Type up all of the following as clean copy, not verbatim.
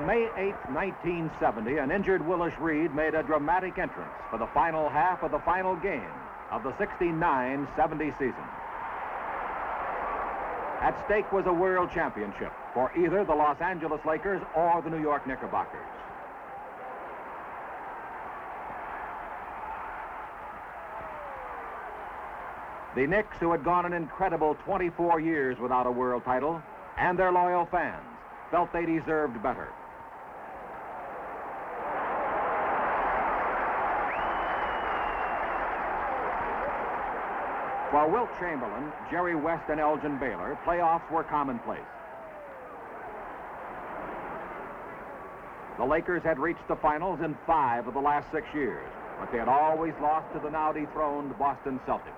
May 8, 1970, an injured Willis Reed made a dramatic entrance for the final half of the final game of the 69-70 season. At stake was a world championship for either the Los Angeles Lakers or the New York Knickerbockers. The Knicks, who had gone an incredible 24 years without a world title, and their loyal fans felt they deserved better. For Wilt Chamberlain, Jerry West, and Elgin Baylor, playoffs were commonplace. The Lakers had reached the finals in 5 of the last 6 years, but they had always lost to the now dethroned Boston Celtics.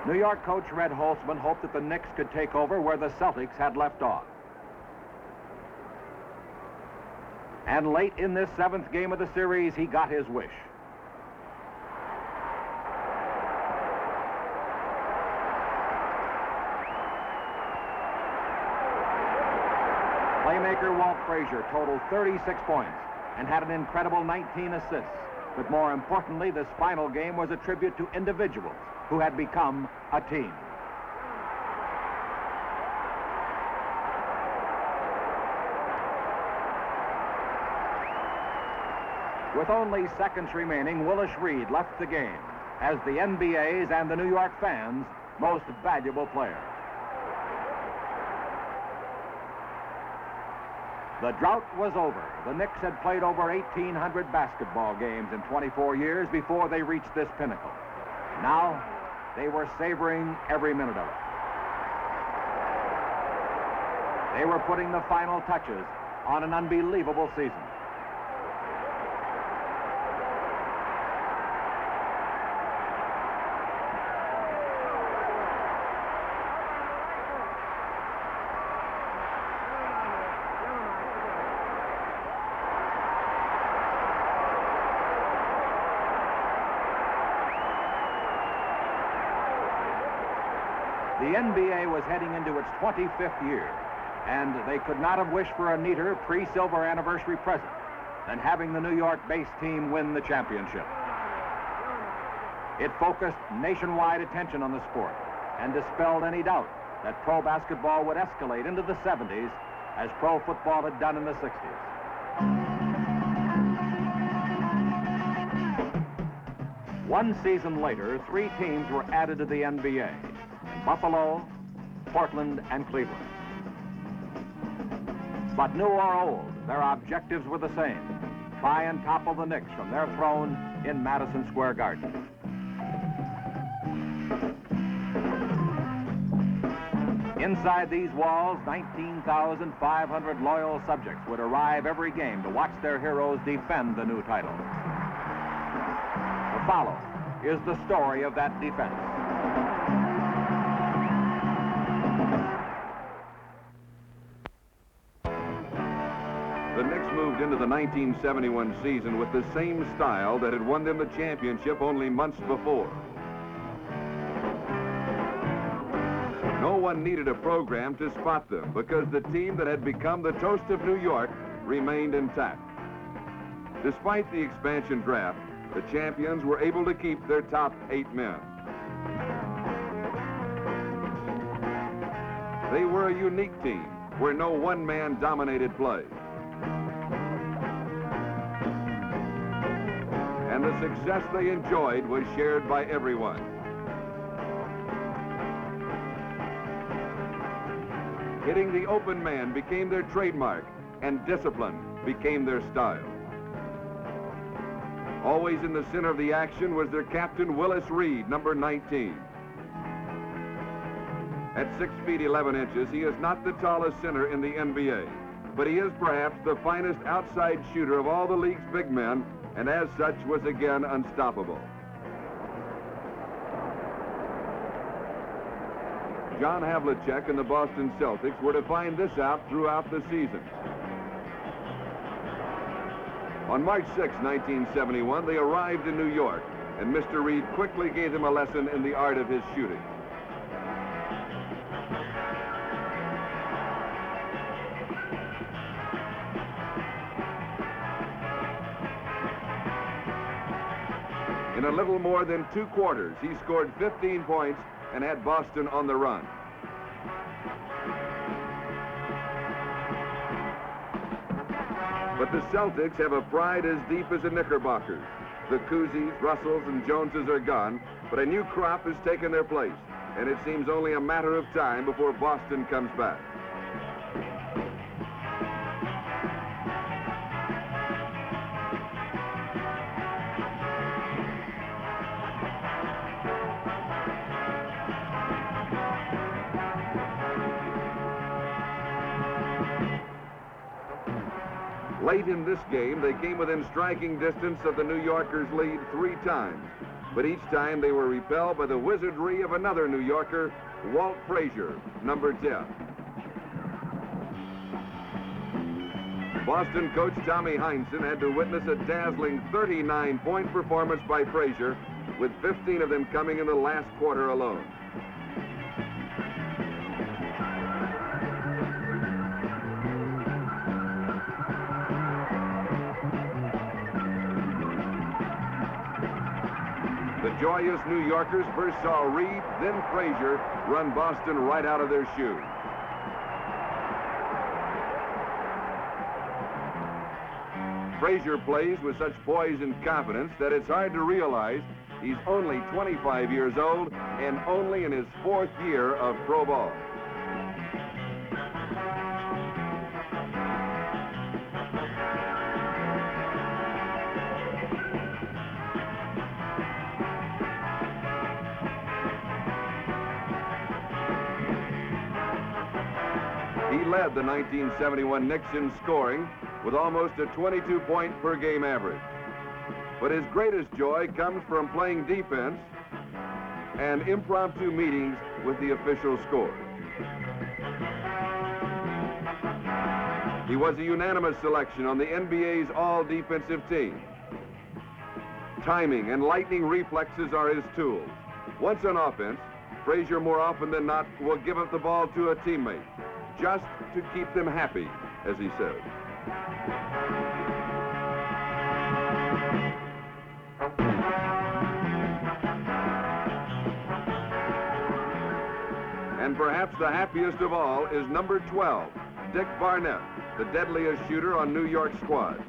New York coach Red Holtzman hoped that the Knicks could take over where the Celtics had left off. And late in this 7th game of the series, he got his wish. Playmaker Walt Frazier totaled 36 points and had an incredible 19 assists. But more importantly, this final game was a tribute to individuals who had become a team. With only seconds remaining, Willis Reed left the game as the NBA's and the New York fans' most valuable player. The drought was over. The Knicks had played over 1,800 basketball games in 24 years before they reached this pinnacle. Now, they were savoring every minute of it. They were putting the final touches on an unbelievable season. The NBA was heading into its 25th year, and they could not have wished for a neater pre-silver anniversary present than having the New York-based team win the championship. It focused nationwide attention on the sport and dispelled any doubt that pro basketball would escalate into the 70s as pro football had done in the 60s. One season later, 3 teams were added to the NBA. Buffalo, Portland, and Cleveland. But new or old, their objectives were the same: try and topple the Knicks from their throne in Madison Square Garden. Inside these walls, 19,500 loyal subjects would arrive every game to watch their heroes defend the new title. To follow is the story of that defense. The Knicks moved into the 1971 season with the same style that had won them the championship only months before. No one needed a program to spot them because the team that had become the toast of New York remained intact. Despite the expansion draft, the champions were able to keep their top 8 men. They were a unique team where no one man dominated play. And the success they enjoyed was shared by everyone. Hitting the open man became their trademark, and discipline became their style. Always in the center of the action was their captain, Willis Reed, number 19. At 6 feet 11 inches, he is not the tallest center in the NBA, but he is perhaps the finest outside shooter of all the league's big men, and as such was again unstoppable. John Havlicek and the Boston Celtics were to find this out throughout the season. On March 6, 1971, they arrived in New York, and Mr. Reed quickly gave them a lesson in the art of his shooting. In a little more than 2 quarters, he scored 15 points and had Boston on the run. But the Celtics have a pride as deep as the Knickerbockers. The Cousies, Russells, and Joneses are gone, but a new crop has taken their place, and it seems only a matter of time before Boston comes back. Late in this game, they came within striking distance of the New Yorkers' lead 3 times. But each time they were repelled by the wizardry of another New Yorker, Walt Frazier, number 10. Boston coach Tommy Heinsohn had to witness a dazzling 39-point performance by Frazier, with 15 of them coming in the last quarter alone. The joyous New Yorkers first saw Reed, then Frazier, run Boston right out of their shoes. Frazier plays with such poise and confidence that it's hard to realize he's only 25 years old and only in his 4th year of pro ball. He led the 1971 Knicks in scoring with almost a 22-point per game average. But his greatest joy comes from playing defense and impromptu meetings with the official score. He was a unanimous selection on the NBA's all-defensive team. Timing and lightning reflexes are his tools. Once on offense, Frazier more often than not will give up the ball to a teammate, just to keep them happy, as he says. And perhaps the happiest of all is number 12, Dick Barnett, the deadliest shooter on New York's squad.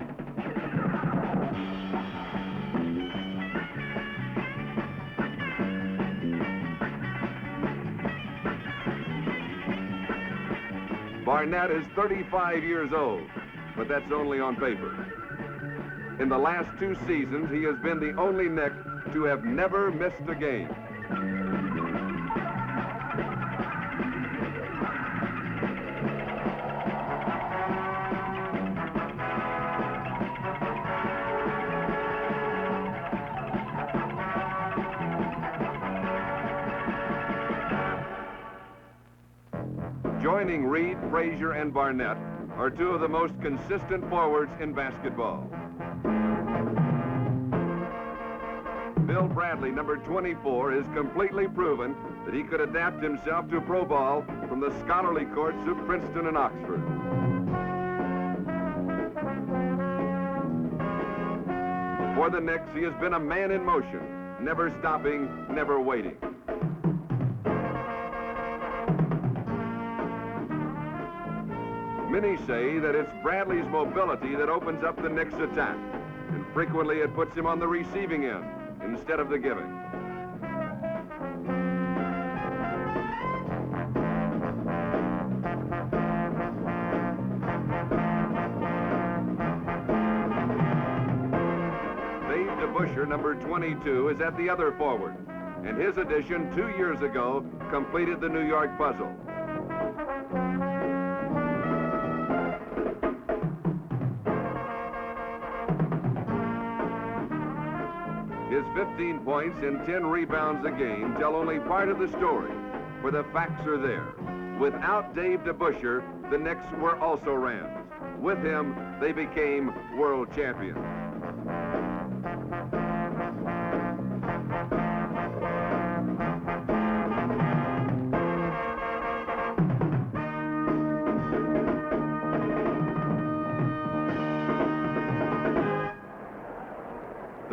Barnett is 35 years old, but that's only on paper. In the last 2 seasons, he has been the only Knick to have never missed a game. Joining Reed, Frazier, and Barnett are 2 of the most consistent forwards in basketball. Bill Bradley, number 24, is completely proven that he could adapt himself to pro ball from the scholarly courts of Princeton and Oxford. For the Knicks, he has been a man in motion, never stopping, never waiting. Many say that it's Bradley's mobility that opens up the Knicks' attack, and frequently it puts him on the receiving end instead of the giving. Dave DeBusschere, number 22, is at the other forward, and his addition 2 years ago completed the New York puzzle. His 15 points and 10 rebounds a game tell only part of the story, for the facts are there. Without Dave DeBusschere, the Knicks were also Rams. With him, they became world champions.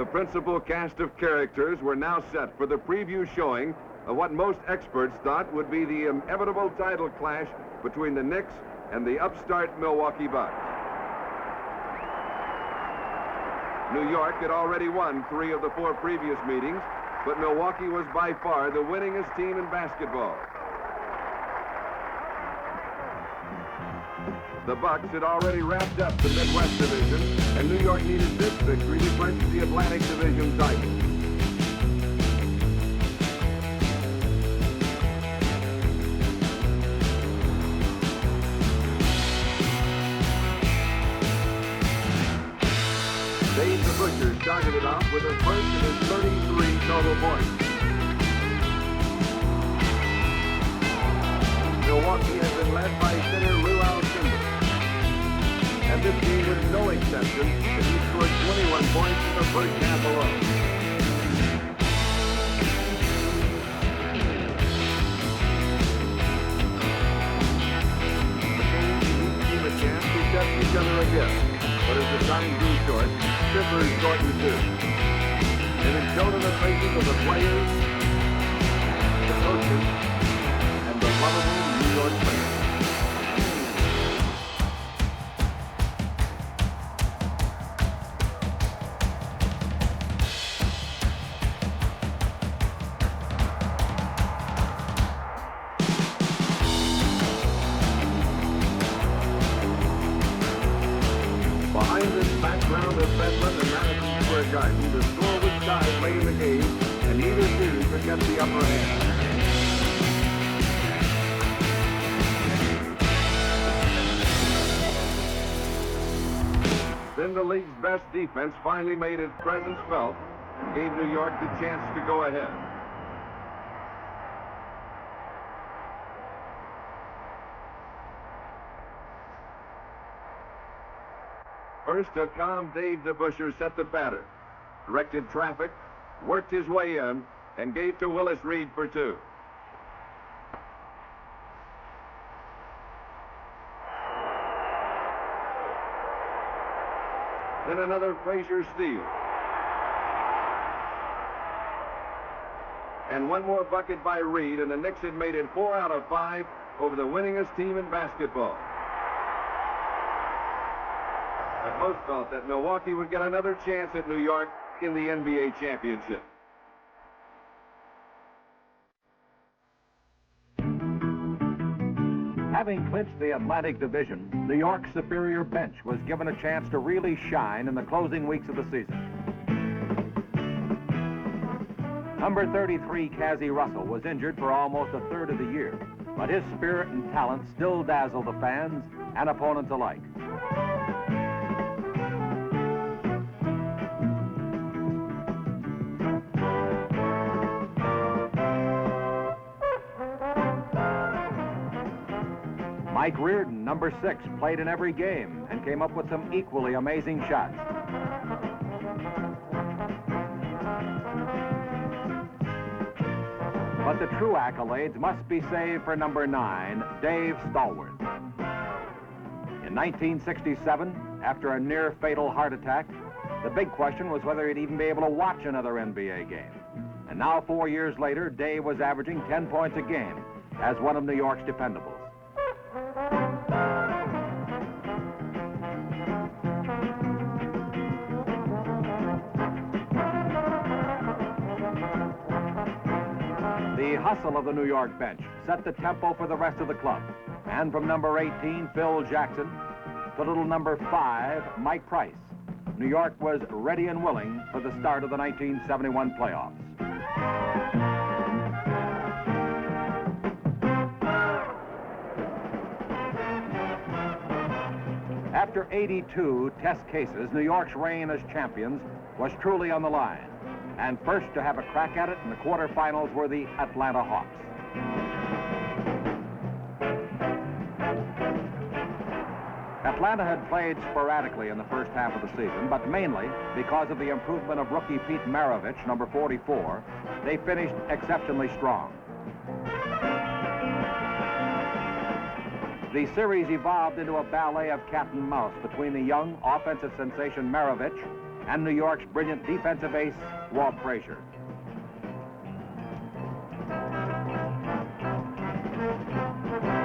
The principal cast of characters were now set for the preview showing of what most experts thought would be the inevitable title clash between the Knicks and the upstart Milwaukee Bucks. New York had already won 3 of the 4 previous meetings, but Milwaukee was by far the winningest team in basketball. The Bucks had already wrapped up the Midwest Division, and New York needed this victory to clinch the Atlantic Division title. Dave DeBusschere started it off with a first of his 33 total points. Milwaukee has been led by center Lou Alcindor. And this game was no exception, as he scored 21 points in the first half alone. The game gave each team a chance to test each other again, but as the time grew short, Shippers shortened too. And it showed in the faces of the players, the coaches, and the lovable New York fans. Behind this background of Bedlam and Madison Square Garden, the score was tied late in the game, and neither team could get the upper hand. Then the league's best defense finally made its presence felt and gave New York the chance to go ahead. First, a calm Dave DeBusschere set the pattern, directed traffic, worked his way in, and gave to Willis Reed for 2. Then another Frazier steal. And one more bucket by Reed, and the Knicks had made it 4 out of 5 over the winningest team in basketball. But most felt that Milwaukee would get another chance at New York in the NBA championship. Having clinched the Atlantic Division, New York's superior bench was given a chance to really shine in the closing weeks of the season. Number 33, Cazzie Russell, was injured for almost a third of the year, but his spirit and talent still dazzled the fans and opponents alike. Mike Reardon, number 6, played in every game and came up with some equally amazing shots. But the true accolades must be saved for number 9, Dave Stallworth. In 1967, after a near-fatal heart attack, the big question was whether he'd even be able to watch another NBA game. And now, 4 years later, Dave was averaging 10 points a game as one of New York's dependables. The hustle of the New York bench set the tempo for the rest of the club. And from number 18, Phil Jackson, to little number 5, Mike Price, New York was ready and willing for the start of the 1971 playoffs. After 82 test cases, New York's reign as champions was truly on the line. And first to have a crack at it in the quarterfinals were the Atlanta Hawks. Atlanta had played sporadically in the first half of the season, but mainly because of the improvement of rookie Pete Maravich, number 44, they finished exceptionally strong. The series evolved into a ballet of cat and mouse between the young offensive sensation Maravich and New York's brilliant defensive ace, Walt Frazier.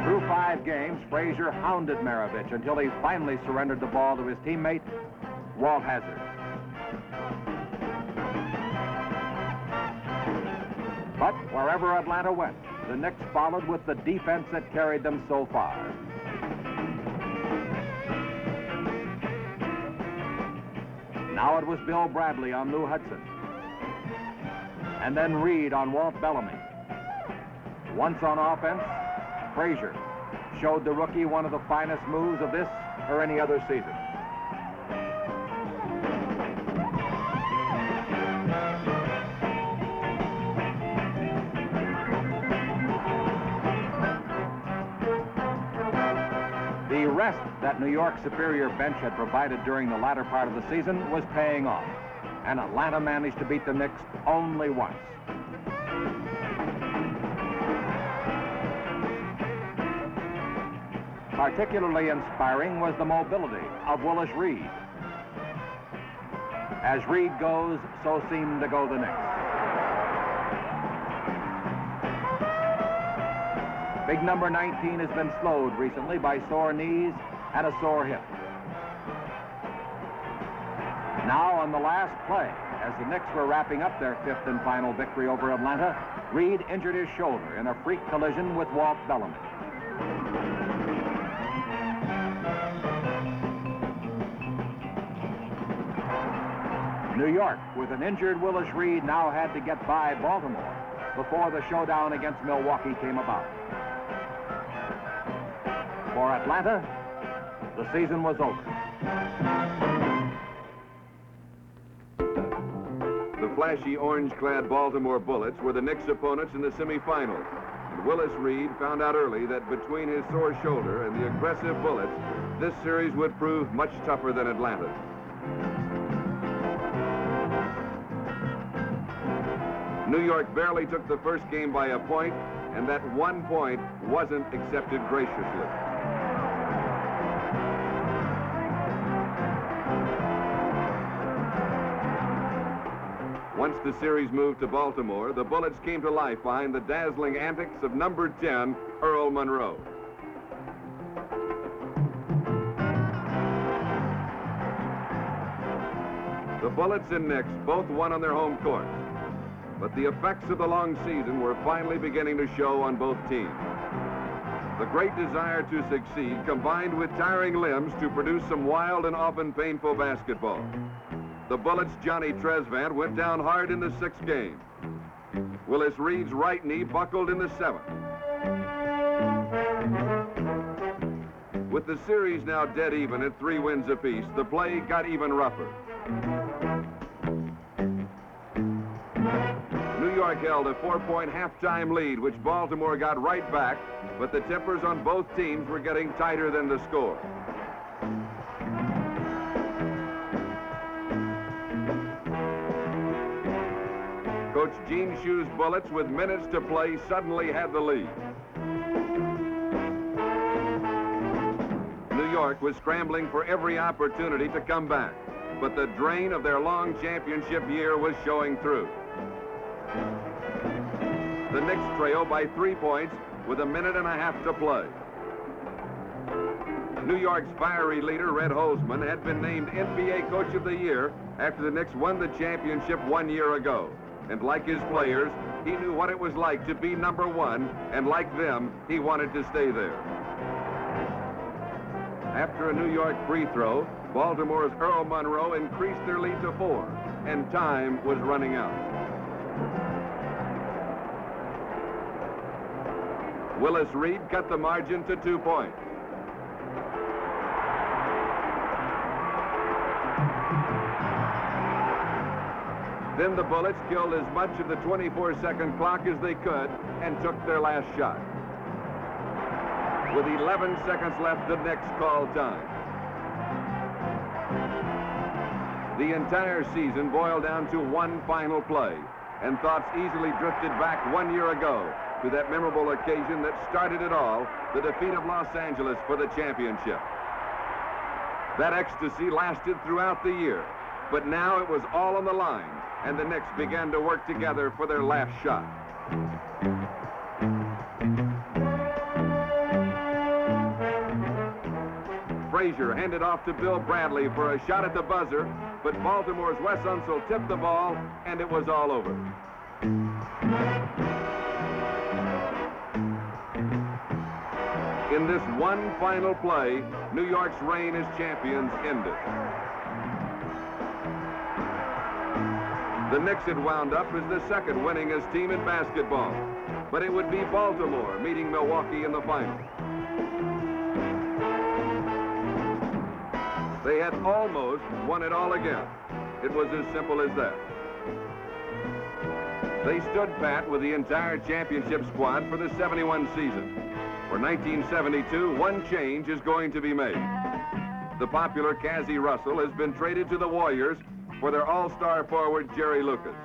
Through 5 games, Frazier hounded Maravich until he finally surrendered the ball to his teammate, Walt Hazzard. But wherever Atlanta went, the Knicks followed with the defense that carried them so far. Now it was Bill Bradley on Lou Hudson. And then Reed on Walt Bellamy. Once on offense, Frazier showed the rookie one of the finest moves of this or any other season. The rest that New York's superior bench had provided during the latter part of the season was paying off, and Atlanta managed to beat the Knicks only once. Particularly inspiring was the mobility of Willis Reed. As Reed goes, so seemed to go the Knicks. Big number 19 has been slowed recently by sore knees and a sore hip. Now on the last play, as the Knicks were wrapping up their 5th and final victory over Atlanta, Reed injured his shoulder in a freak collision with Walt Bellamy. New York, with an injured Willis Reed, now had to get by Baltimore before the showdown against Milwaukee came about. For Atlanta, the season was over. The flashy orange-clad Baltimore Bullets were the Knicks' opponents in the semifinals. And Willis Reed found out early that between his sore shoulder and the aggressive Bullets, this series would prove much tougher than Atlanta. New York barely took the first game by a point, and that 1 point wasn't accepted graciously. Once the series moved to Baltimore, the Bullets came to life behind the dazzling antics of number 10, Earl Monroe. The Bullets and Knicks both won on their home court, but the effects of the long season were finally beginning to show on both teams. The great desire to succeed combined with tiring limbs to produce some wild and often painful basketball. The Bullets' Johnny Trezvant went down hard in the 6th game. Willis Reed's right knee buckled in the 7th. With the series now dead even at 3 wins apiece, the play got even rougher. New York held a 4-point halftime lead, which Baltimore got right back, but the tempers on both teams were getting tighter than the score. Coach Gene Shue's Bullets, with minutes to play, suddenly had the lead. New York was scrambling for every opportunity to come back, but the drain of their long championship year was showing through. The Knicks trailed by 3 points with 1.5 minutes to play. New York's fiery leader, Red Holzman, had been named NBA Coach of the Year after the Knicks won the championship 1 year ago. And like his players, he knew what it was like to be number 1, and like them, he wanted to stay there. After a New York free throw, Baltimore's Earl Monroe increased their lead to 4, and time was running out. Willis Reed cut the margin to 2 points. Then the Bullets killed as much of the 24-second clock as they could and took their last shot. With 11 seconds left, the Knicks called time. The entire season boiled down to one final play, and thoughts easily drifted back 1 year ago to that memorable occasion that started it all, the defeat of Los Angeles for the championship. That ecstasy lasted throughout the year, But now it was all on the line, and the Knicks began to work together for their last shot. Frazier handed off to Bill Bradley for a shot at the buzzer, but Baltimore's Wes Unseld tipped the ball, and it was all over. In this one final play, New York's reign as champions ended. The Knicks had wound up as the second winningest team in basketball, but it would be Baltimore meeting Milwaukee in the final. They had almost won it all again. It was as simple as that. They stood pat with the entire championship squad for the 71 season. For 1972, one change is going to be made. The popular Cazzie Russell has been traded to the Warriors for their all-star forward, Jerry Lucas.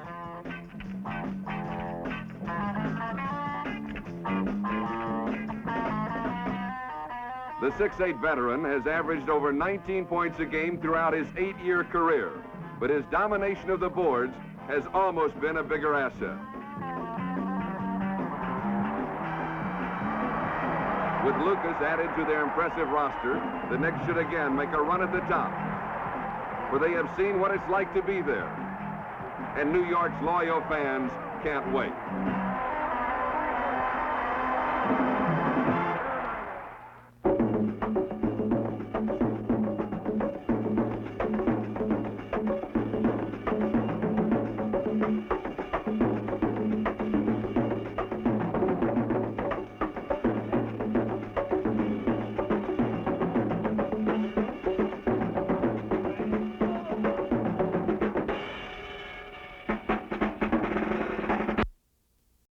The 6'8" veteran has averaged over 19 points a game throughout his 8-year career, but his domination of the boards has almost been a bigger asset. With Lucas added to their impressive roster, the Knicks should again make a run at the top, for they have seen what it's like to be there, and New York's loyal fans can't wait.